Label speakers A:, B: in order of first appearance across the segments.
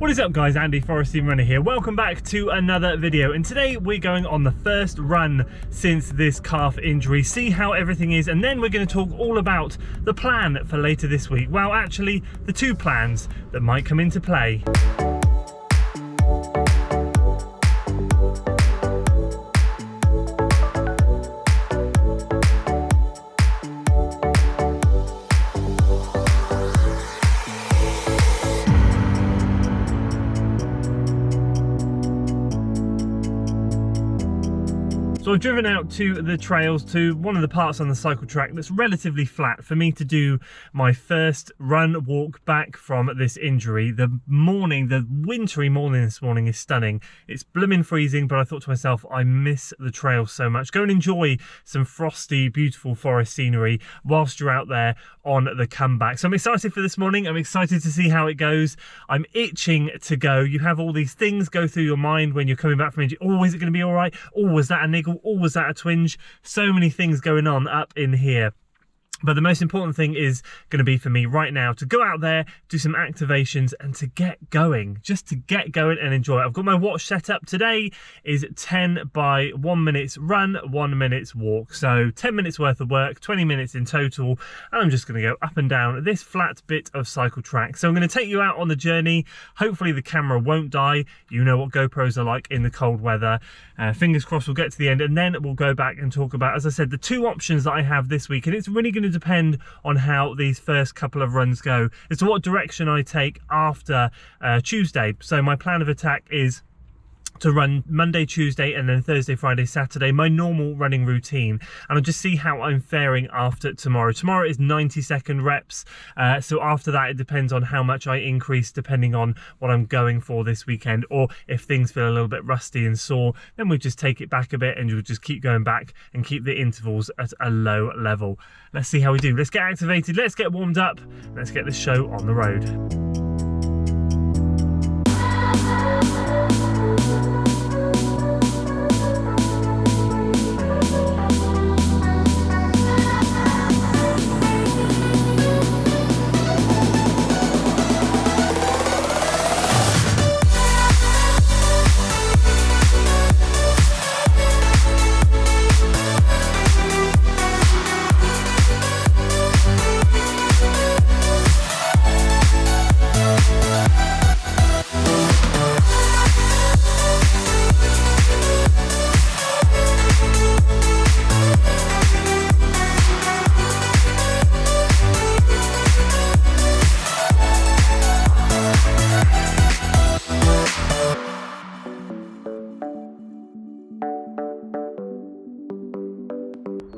A: What is up guys, Andy Forest Runner here. Welcome back to another video, and today we're going on the first run since this calf injury, see how everything is, and then we're going to talk all about the plan for later this week. Well, actually the two plans that might come into play. So I've driven out to the trails, to one of the parts on the cycle track that's relatively flat for me to do my first run walk back from this injury. The wintry morning this morning is stunning. It's blooming freezing, but I thought to myself, I miss the trail so much. Go and enjoy some frosty, beautiful forest scenery whilst you're out there on the comeback. So I'm excited for this morning. I'm excited to see how it goes. I'm itching to go. You have all these things go through your mind when you're coming back from injury. Oh, is it going to be all right? Oh, was that a niggle? Or was that a twinge? So many things going on up in here. But the most important thing is going to be for me right now to go out there, do some activations and to get going, just to get going and enjoy it. I've got my watch set up. Today is 10 by 1 minute run, 1 minute walk. So 10 minutes worth of work, 20 minutes in total. And I'm just going to go up and down this flat bit of cycle track. So I'm going to take you out on the journey. Hopefully the camera won't die. You know what GoPros are like in the cold weather. Fingers crossed we'll get to the end, and then we'll go back and talk about, as I said, the two options that I have this week. And it's really going to depend on how these first couple of runs go as to what direction I take after Tuesday. So my plan of attack is to run Monday, Tuesday, and then Thursday, Friday, Saturday, my normal running routine, and I'll just see how I'm faring after tomorrow. Tomorrow is 90-second reps, so after that it depends on how much I increase depending on what I'm going for this weekend, or if things feel a little bit rusty and sore, then we'll just take it back a bit and you'll just keep going back and keep the intervals at a low level. Let's see how we do. Let's get activated, let's get warmed up, let's get this show on the road.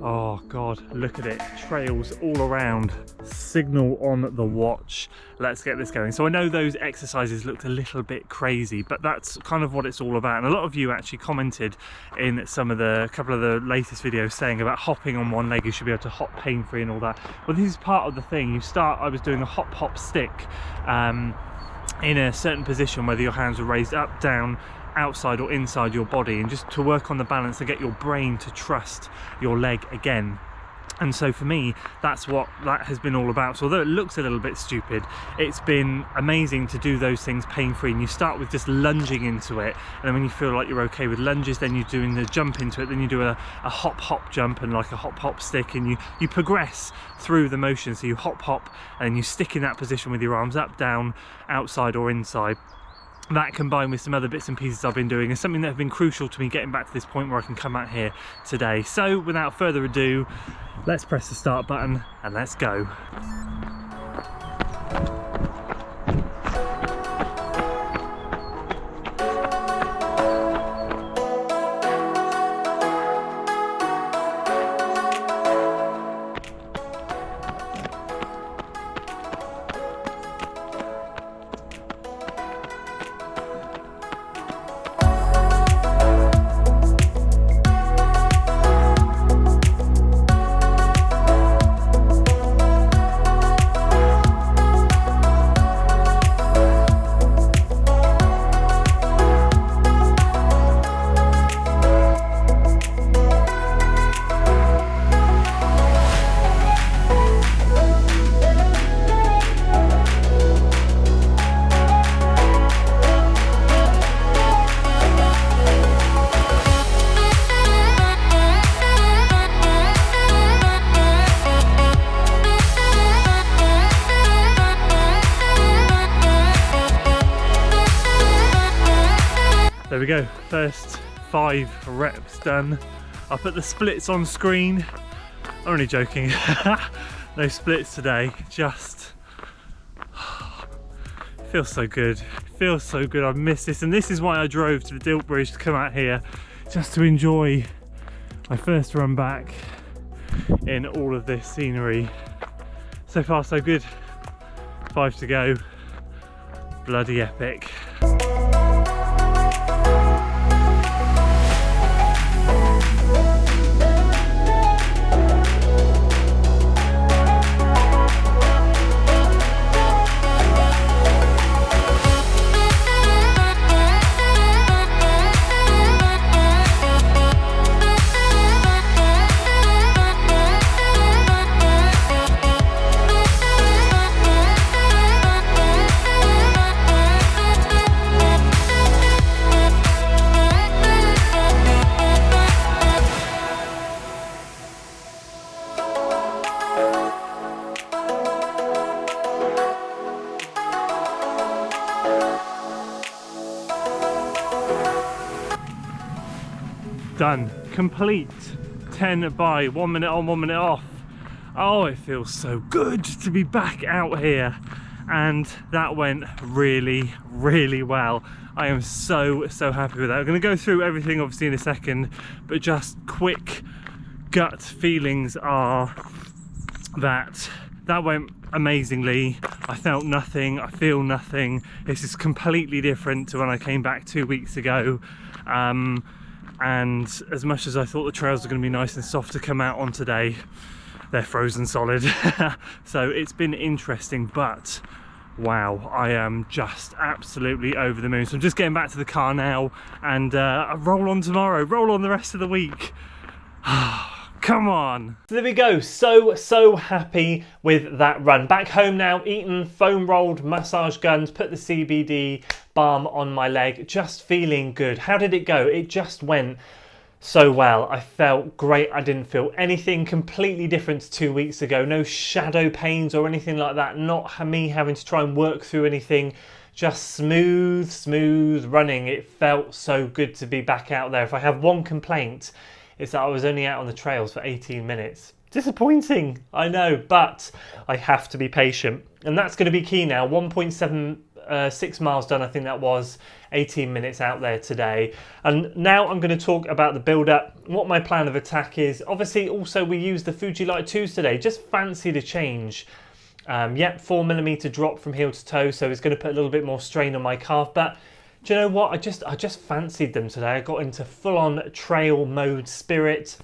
A: Oh God, look at it, trails all around, signal on the watch. Let's get this going. So I know those exercises looked a little bit crazy, but that's kind of what it's all about. And a lot of you actually commented in a couple of the latest videos saying about hopping on one leg, you should be able to hop pain-free and all that. Well, this is part of the thing. I was doing a hop stick in a certain position, whether your hands are raised up, down, outside or inside your body, and just to work on the balance to get your brain to trust your leg again. And so for me, that's what that has been all about. So although it looks a little bit stupid, it's been amazing to do those things pain-free. And you start with just lunging into it, and then when you feel like you're okay with lunges, then you're doing the jump into it, then you do a hop jump and like a hop stick, and you progress through the motion. So you hop and you stick in that position with your arms up, down, outside or inside. That combined with some other bits and pieces I've been doing is something that have been crucial to me getting back to this point where I can come out here today. So without further ado, let's press the start button and let's go. we go, first 5 reps done. I'll put the splits on screen. I'm only joking. No splits today, just feels so good. Feels so good. I've missed this, and this is why I drove to the Dilt Bridge to come out here, just to enjoy my first run back in all of this scenery. So far so good. 5 to go. Bloody epic. Done. Complete 10 by 1 minute on, 1 minute off. Oh, it feels so good to be back out here, and that went really, really well. I am so happy with that. I'm going to go through everything obviously in a second, but just quick gut feelings are that went amazingly. I felt nothing, I feel nothing. This is completely different to when I came back 2 weeks ago. And as much as I thought the trails were going to be nice and soft to come out on today, they're frozen solid. So it's been interesting, but wow, I am just absolutely over the moon. So I'm just getting back to the car now, and roll on tomorrow, roll on the rest of the week. Come on. So there we go. So happy with that run. Back home now, eaten foam rolled massage guns, put the CBD balm on my leg, just feeling good. How did it go? It just went so well. I felt great. I didn't feel anything completely different to 2 weeks ago. No shadow pains or anything like that. Not me having to try and work through anything. Just smooth running. It felt so good to be back out there. If I have one complaint, it's that I was only out on the trails for 18 minutes. Disappointing, I know, but I have to be patient. And that's going to be key now. 1.76 miles done, I think that was. 18 minutes out there today. And now I'm going to talk about the build-up, what my plan of attack is. Obviously, also we used the Fuji Light 2s today. Just fancied a change. Yep, 4mm drop from heel to toe, so it's going to put a little bit more strain on my calf. But do you know what? I just fancied them today. I got into full-on trail mode spirit,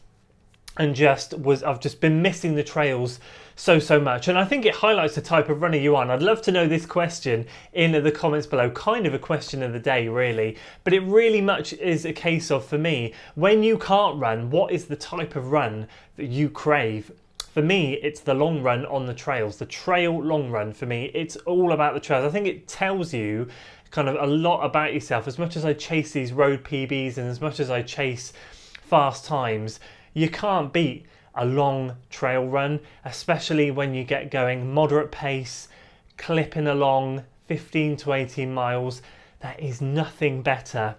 A: and I've just been missing the trails so much. And I think it highlights the type of runner you are. And I'd love to know this question in the comments below. Kind of a question of the day, really. But it really much is a case of, for me, when you can't run, what is the type of run that you crave? For me, it's the long run on the trails, the trail long run. For me, it's all about the trails. I think it tells you kind of a lot about yourself. As much as I chase these road PBs and as much as I chase fast times, you can't beat a long trail run, especially when you get going moderate pace, clipping along 15 to 18 miles. There is nothing better.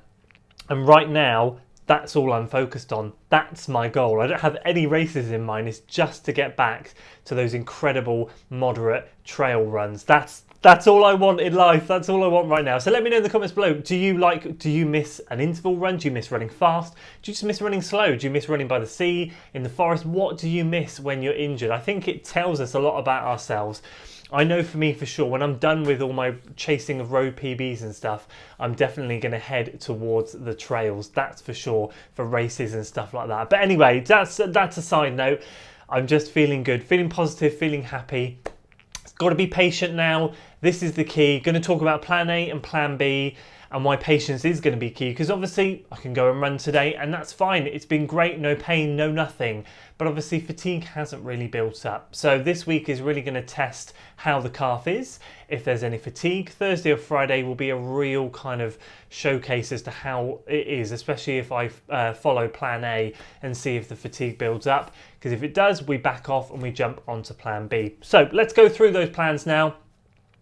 A: And right now, that's all I'm focused on. That's my goal. I don't have any races in mind. It's just to get back to those incredible moderate trail runs. That's all I want in life. That's all I want right now. So let me know in the comments below. Do you miss an interval run? Do you miss running fast? Do you just miss running slow? Do you miss running by the sea, in the forest? What do you miss when you're injured? I think it tells us a lot about ourselves. I know for me, for sure, when I'm done with all my chasing of road PBs and stuff, I'm definitely going to head towards the trails. That's for sure, for races and stuff like that. But anyway, that's a side note. I'm just feeling good, feeling positive, feeling happy. Got to be patient now. This is the key. Going to talk about plan A and plan B, and why patience is going to be key, because obviously I can go and run today and that's fine. It's been great, no pain, no nothing. But obviously fatigue hasn't really built up. So this week is really going to test how the calf is, if there's any fatigue. Thursday or Friday will be a real kind of showcase as to how it is, especially if I follow plan A and see if the fatigue builds up. Because if it does, we back off and we jump onto plan B. So let's go through those plans now.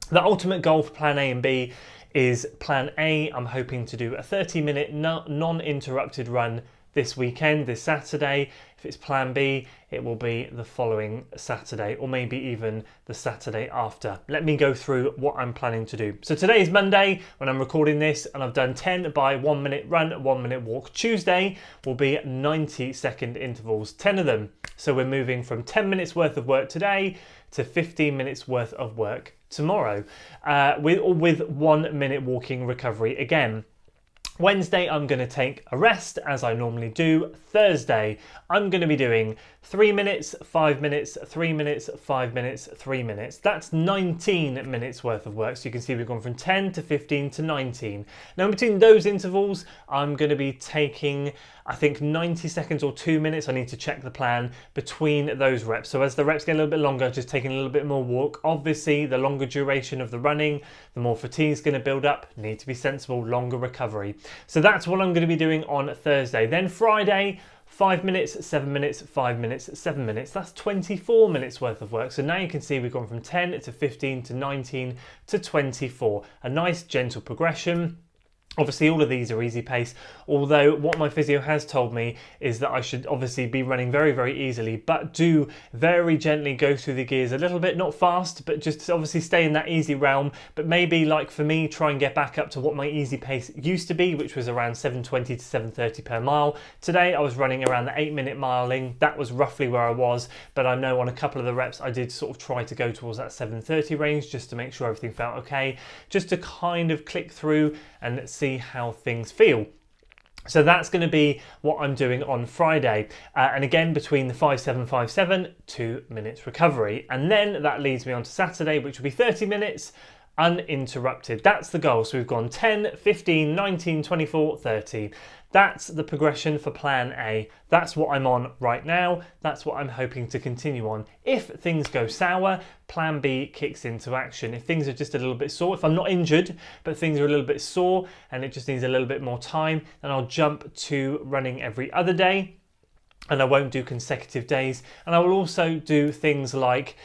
A: The ultimate goal for plan A and B is plan A. I'm hoping to do a 30-minute non-interrupted run this weekend, this Saturday. If it's plan B, it will be the following Saturday, or maybe even the Saturday after. Let me go through what I'm planning to do. So today is Monday when I'm recording this, and I've done 10 by 1 minute run, 1 minute walk. Tuesday will be 90-second intervals, 10 of them. So we're moving from 10 minutes worth of work today to 15 minutes worth of work tomorrow, with 1 minute walking recovery again. Wednesday, I'm going to take a rest as I normally do. Thursday, I'm going to be doing 3 minutes, 5 minutes, 3 minutes, 5 minutes, 3 minutes. That's 19 minutes worth of work. So you can see we've gone from 10 to 15 to 19. Now in between those intervals, I'm going to be taking, I think, 90 seconds or 2 minutes. I need to check the plan between those reps. So as the reps get a little bit longer, just taking a little bit more walk. Obviously, the longer duration of the running, the more fatigue is going to build up. Need to be sensible, longer recovery. So that's what I'm going to be doing on Thursday. Then Friday, 5 minutes, 7 minutes, 5 minutes, 7 minutes. That's 24 minutes worth of work. So now you can see we've gone from 10 to 15 to 19 to 24. A nice gentle progression. Obviously, all of these are easy pace, although what my physio has told me is that I should obviously be running very, very easily, but do very gently go through the gears a little bit, not fast, but just obviously stay in that easy realm. But maybe, like for me, try and get back up to what my easy pace used to be, which was around 7:20 to 7:30 per mile. Today, I was running around the 8-minute miling. That was roughly where I was, but I know on a couple of the reps, I did sort of try to go towards that 7:30 range just to make sure everything felt okay, just to kind of click through and see how things feel. So that's going to be what I'm doing on Friday. And again, between the 5-7-5-7, 2 minutes recovery. And then that leads me on to Saturday, which will be 30 minutes uninterrupted. That's the goal. So we've gone 10, 15, 19, 24, 30. That's the progression for plan A. That's what I'm on right now. That's what I'm hoping to continue on. If things go sour, plan B kicks into action. If things are just a little bit sore, if I'm not injured, but things are a little bit sore and it just needs a little bit more time, then I'll jump to running every other day. And I won't do consecutive days. And I will also do things like,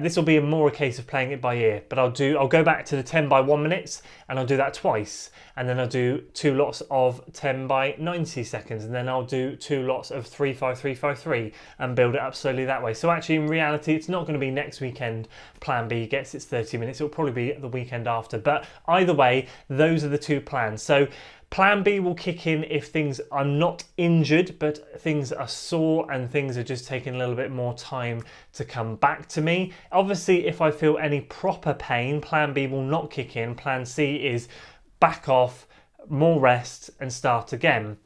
A: this will be more a case of playing it by ear, but I'll go back to the 10 by 1 minutes and I'll do that twice. And then I'll do 2 lots of 10 by 90 seconds. And then I'll do 2 lots of 3-5-3-5-3 and build it up slowly that way. So actually in reality, it's not going to be next weekend plan B gets its 30 minutes. It'll probably be the weekend after. But either way, those are the 2 plans. So plan B will kick in if things are not injured, but things are sore and things are just taking a little bit more time to come back to me. Obviously, if I feel any proper pain, plan B will not kick in. Plan C is back off, more rest and start again.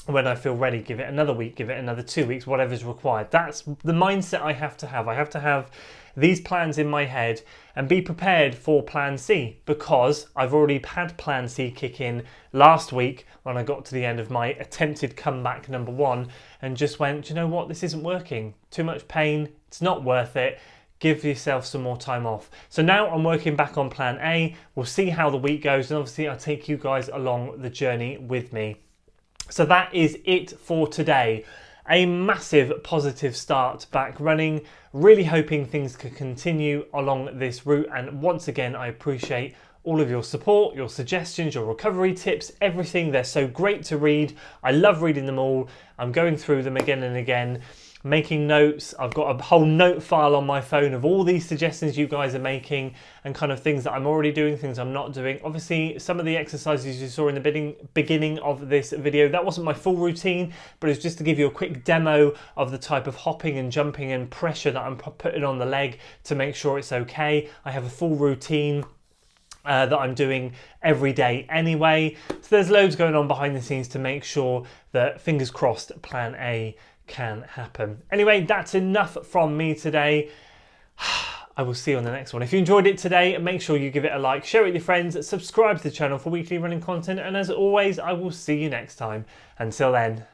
A: When I feel ready, give it another week, give it another 2 weeks, whatever's required. That's the mindset I have to have. I have to have these plans in my head and be prepared for plan C, because I've already had plan C kick in last week when I got to the end of my attempted comeback number 1 and just went, you know what, this isn't working. Too much pain, it's not worth it. Give yourself some more time off. So now I'm working back on plan A. We'll see how the week goes, and obviously I'll take you guys along the journey with me. So that is it for today. A massive positive start back running. Really hoping things can continue along this route. And once again, I appreciate all of your support, your suggestions, your recovery tips, everything. They're so great to read. I love reading them all. I'm going through them again and again, making notes. I've got a whole note file on my phone of all these suggestions you guys are making and kind of things that I'm already doing, things I'm not doing. Obviously, some of the exercises you saw in the beginning of this video, that wasn't my full routine, but it's just to give you a quick demo of the type of hopping and jumping and pressure that I'm putting on the leg to make sure it's okay. I have a full routine that I'm doing every day anyway. So there's loads going on behind the scenes to make sure that, fingers crossed, plan A can happen. Anyway, that's enough from me today. I will see you on the next one. If you enjoyed it today, make sure you give it a like, share it with your friends, subscribe to the channel for weekly running content, and as always, I will see you next time. Until then.